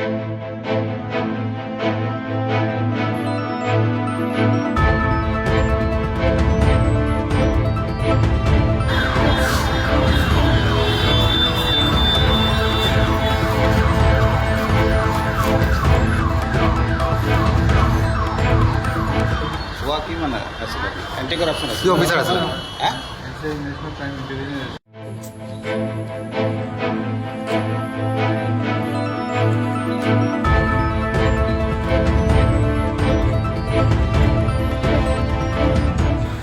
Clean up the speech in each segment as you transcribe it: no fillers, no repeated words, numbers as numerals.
কি মানে আছে অ্যান্টি করাপশন আছে কি অফিসার আছে? হ্যাঁ ন্যাশনাল ক্রাইম ইন্টেলিজেন্স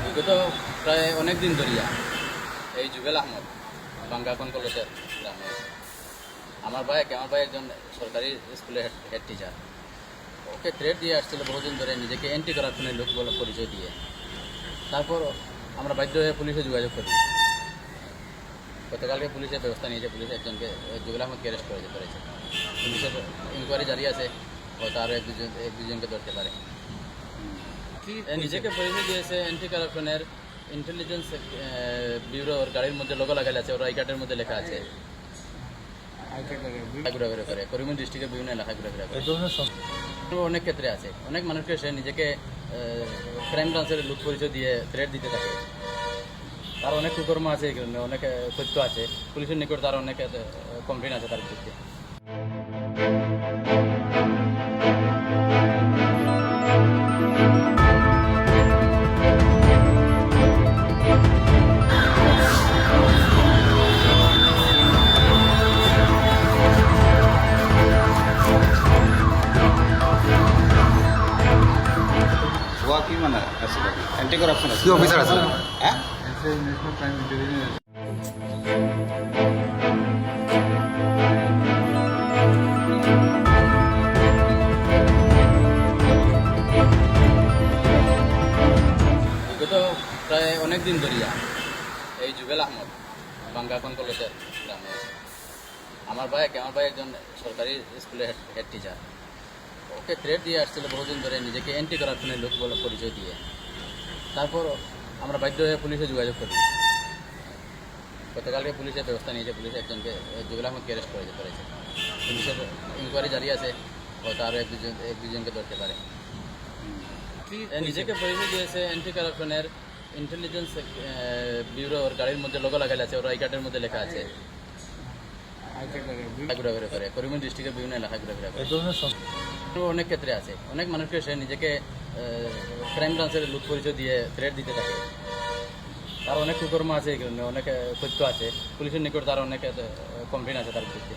বিগত প্রায় অনেক দিন ধরিয়া এই জুবেল আহমদ বাঙ্গাকন কলেজের গ্রামে আমার ভাই একজন সরকারি স্কুলের হেড টিচার, ওকে থ্রেট দিয়ে আসছিল বহুদিন ধরে, নিজেকে অ্যান্টি করাপশনের লোক বলে পরিচয় দিয়ে। তারপর আমরা বাধ্য হয়ে পুলিশে যোগাযোগ করি। গতকালকে পুলিশের ব্যবস্থা নিয়েছে, পুলিশ একজনকে জুবেল আহমদকে অ্যারেস্ট করেছে। পুলিশের ইনকোয়ারি জারি আছে, হয়তো আরও এক দুজনকে ধরতে পারে। নিজেকে পরিচয় দিয়েছে অ্যান্টি কারাপশনের ইন্টেলিজেন্স ব্যুরোর গাড়ির মধ্যে লোগো লাগালে আছে, ওর আই কার্ডের মধ্যে লেখা আছে। ঘুরাঘুরি করে করিমগঞ্জ ডিস্ট্রিক্টের বিভিন্ন এলাকায় ঘুরাঘুরি করে। অনেক ক্ষেত্রে আছে, অনেক মানুষকে সে নিজেকে ক্রাইম ব্রাঞ্চের লোক পরিচয় দিয়ে থ্রেট দিতে থাকে। তার অনেক কুকর্ম আছে, অনেক তথ্য আছে, পুলিশের নিকট তার অনেক কমপ্লেন আছে তার বিরুদ্ধে। কি মানে আছে অ্যান্টি করাপশন আছে কি অফিসার আছে? হ্যাঁ ন্যাশনাল ক্রাইম ইন্টেলিজেন্স বিগত প্রায় অনেক দিন ধরিয়া এই জুবেল আহমদ বাঙ্গাকন কলেজের গ্রামে আমার ভাই একজন সরকারি স্কুলের হেড টিচার, ওকে থ্রেট দিয়ে আসছিল বহুদিন ধরে, নিজেকে অ্যান্টি করাপশনের লোক বলে পরিচয় দিয়ে। তারপর আমরা বাধ্য হয়ে পুলিশে যোগাযোগ করি। গতকালকে পুলিশের ব্যবস্থা নিয়েছে, পুলিশ একজনকে জুবেল আহমদকে অ্যারেস্ট করেছে। পুলিশের ইনকোয়ারি জারি আছে, হয়তো আরও এক দুজনকে ধরতে পারে। নিজেকে পরিচয় দিয়েছে অ্যান্টি কারাপশনের ইন্টেলিজেন্স ব্যুরোর গাড়ির মধ্যে লোগো লাগালে আছে, ওর আই কার্ডের মধ্যে লেখা আছে। ঘুরাঘুরি করে করিমগঞ্জ ডিস্ট্রিক্টের বিভিন্ন এলাকায় ঘুরাঘুরি করে। অনেক ক্ষেত্রে আছে, অনেক মানুষকে সে নিজেকে ক্রাইম ব্রাঞ্চের লোক পরিচয় দিয়ে থ্রেট দিতে থাকে। তার অনেক কুকর্ম আছে, অনেক তথ্য আছে, পুলিশের নিকট তার অনেক কমপ্লেন আছে তার বিরুদ্ধে।